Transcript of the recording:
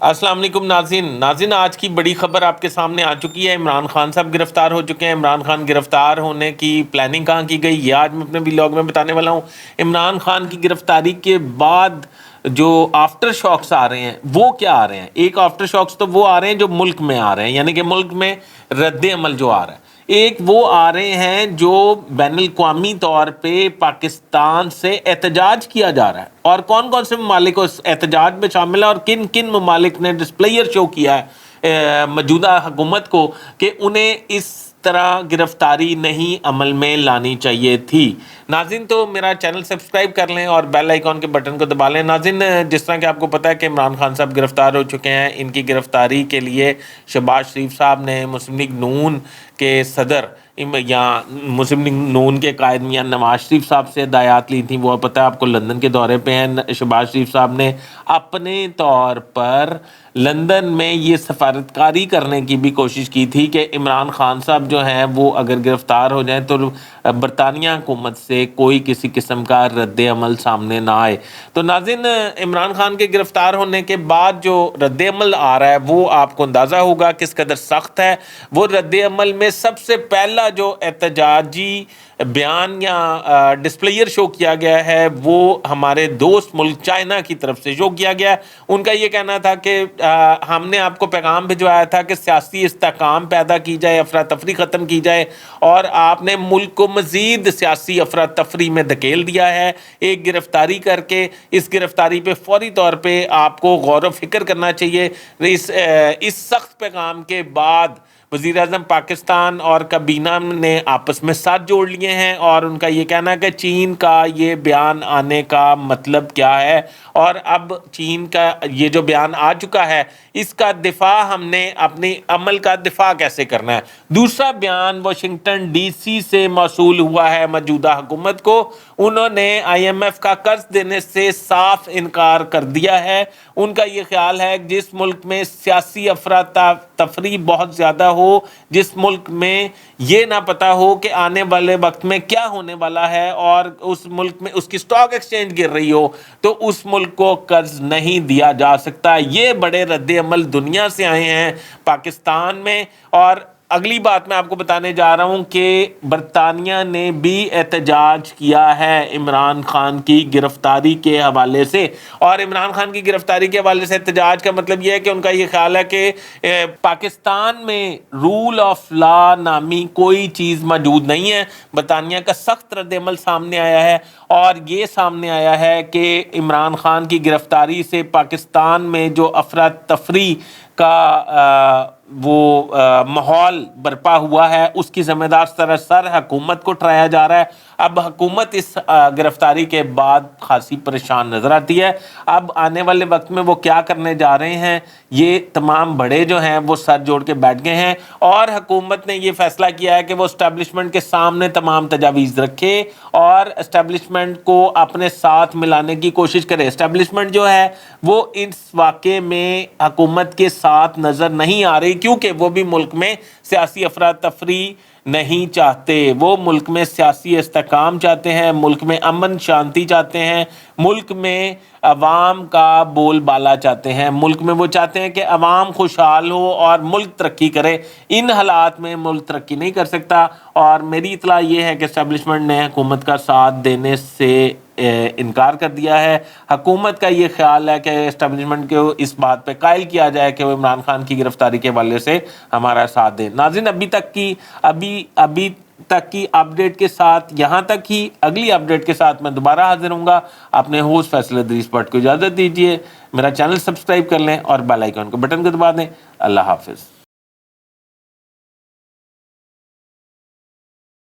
السلام علیکم ناظرین آج کی بڑی خبر آپ کے سامنے آ چکی ہے۔ عمران خان صاحب گرفتار ہو چکے ہیں۔ عمران خان گرفتار ہونے کی پلاننگ کہاں کی گئی، یہ آج میں اپنے ولاگ میں بتانے والا ہوں۔ عمران خان کی گرفتاری کے بعد جو آفٹر شاکس آ رہے ہیں وہ کیا آ رہے ہیں؟ ایک آفٹر شاکس تو وہ آ رہے ہیں جو ملک میں آ رہے ہیں، یعنی کہ ملک میں رد عمل جو آ رہا ہے۔ ایک وہ آ رہے ہیں جو بین الاقوامی طور پہ پاکستان سے احتجاج کیا جا رہا ہے، اور کون کون سے ممالک اس احتجاج میں شامل ہے اور کن کن ممالک نے ڈسپلیئر شو کیا ہے موجودہ حکومت کو کہ انہیں اس طرح گرفتاری نہیں عمل میں لانی چاہیے تھی۔ ناظرین تو میرا چینل سبسکرائب کر لیں اور بیل آئیکن کے بٹن کو دبا لیں۔ ناظرین جس طرح کہ آپ کو پتہ ہے کہ عمران خان صاحب گرفتار ہو چکے ہیں، ان کی گرفتاری کے لیے شہباز شریف صاحب نے مسلم لیگ نون کے صدر یا مسلم لیگ نون کے قائد میاں نواز شریف صاحب سے ہدایات لی تھیں۔ وہ پتہ ہے آپ کو لندن کے دورے پہ ہیں شہباز شریف صاحب نے اپنے طور پر لندن میں یہ سفارتکاری کرنے کی بھی کوشش کی تھی کہ عمران خان صاحب جو ہیں وہ اگر گرفتار ہو جائیں تو برطانیہ حکومت سے کوئی کسی قسم کا رد عمل سامنے نہ آئے۔ تو ناظرین عمران خان کے گرفتار ہونے کے بعد جو رد عمل آ رہا ہے وہ آپ کو اندازہ ہوگا کس قدر سخت ہے۔ وہ رد عمل میں سب سے پہلا جو احتجاجی بیان یا ڈسپلیئر شو کیا گیا ہے وہ ہمارے دوست ملک چائنا کی طرف سے شو کیا گیا ہے۔ ان کا یہ کہنا تھا کہ ہم نے آپ کو پیغام بھجوایا تھا کہ سیاسی استحکام پیدا کی جائے، افراتفری ختم کی جائے، اور آپ نے ملک کو مزید سیاسی افراتفری میں دھکیل دیا ہے ایک گرفتاری کر کے۔ اس گرفتاری پہ فوری طور پہ آپ کو غور و فکر کرنا چاہیے۔ اس سخت پیغام کے بعد وزیر اعظم پاکستان اور کابینہ نے آپس میں ساتھ جوڑ لیے ہیں، اور ان کا یہ کہنا ہے کہ چین کا یہ بیان آنے کا مطلب کیا ہے، اور اب چین کا یہ جو بیان آ چکا ہے اس کا دفاع ہم نے اپنی عمل کا دفاع کیسے کرنا ہے۔ دوسرا بیان واشنگٹن ڈی سی سے موصول ہوا ہے موجودہ حکومت کو۔ انہوں نے آئی ایم ایف کا قرض دینے سے صاف انکار کر دیا ہے۔ ان کا یہ خیال ہے کہ جس ملک میں سیاسی افراتفری بہت زیادہ ہو، جس ملک میں یہ نہ پتا ہو کہ آنے والے وقت میں کیا ہونے والا ہے، اور اس ملک میں اس کی سٹاک ایکسچینج گر رہی ہو، تو اس ملک کو قرض نہیں دیا جا سکتا۔ یہ بڑے رد عمل دنیا سے آئے ہیں پاکستان میں۔ اور اگلی بات میں آپ کو بتانے جا رہا ہوں کہ برطانیہ نے بھی احتجاج کیا ہے عمران خان کی گرفتاری کے حوالے سے، اور عمران خان کی گرفتاری کے حوالے سے احتجاج کا مطلب یہ ہے کہ ان کا یہ خیال ہے کہ پاکستان میں رول آف لا نامی کوئی چیز موجود نہیں ہے۔ برطانیہ کا سخت رد عمل سامنے آیا ہے، اور یہ سامنے آیا ہے کہ عمران خان کی گرفتاری سے پاکستان میں جو افراتفری کا ماحول برپا ہوا ہے اس کی ذمہ دار سراسر حکومت کو ٹھہرایا جا رہا ہے۔ اب حکومت اس گرفتاری کے بعد خاصی پریشان نظر آتی ہے۔ اب آنے والے وقت میں وہ کیا کرنے جا رہے ہیں، یہ تمام بڑے جو ہیں وہ سر جوڑ کے بیٹھ گئے ہیں، اور حکومت نے یہ فیصلہ کیا ہے کہ وہ اسٹیبلشمنٹ کے سامنے تمام تجاویز رکھے اور اسٹیبلشمنٹ کو اپنے ساتھ ملانے کی کوشش کرے۔ اسٹیبلشمنٹ جو ہے وہ اس واقعے میں حکومت کے ساتھ نظر نہیں آ رہی، کیونکہ وہ بھی ملک میں سیاسی افراتفری نہیں چاہتے۔ وہ ملک میں سیاسی استحکام چاہتے ہیں، ملک میں امن شانتی چاہتے ہیں، ملک میں عوام کا بول بالا چاہتے ہیں، ملک میں وہ چاہتے ہیں کہ عوام خوشحال ہو اور ملک ترقی کرے۔ ان حالات میں ملک ترقی نہیں کر سکتا، اور میری اطلاع یہ ہے کہ اسٹیبلشمنٹ نے حکومت کا ساتھ دینے سے انکار کر دیا ہے۔ حکومت کا یہ خیال ہے کہ اسٹیبلشمنٹ کو اس بات پہ قائل کیا جائے کہ وہ عمران خان کی گرفتاری کے حوالے سے ہمارا ساتھ دیں۔ ناظرین ابھی تک کی اپڈیٹ کے ساتھ یہاں تک ہی، اگلی اپڈیٹ کے ساتھ میں دوبارہ حاضر ہوں گا۔ اپنے ہوسٹ فیصل ادریس بٹ کو اجازت دیجیے، میرا چینل سبسکرائب کر لیں اور بیل آئیکن کو بٹن کو دبا دیں۔ اللہ حافظ۔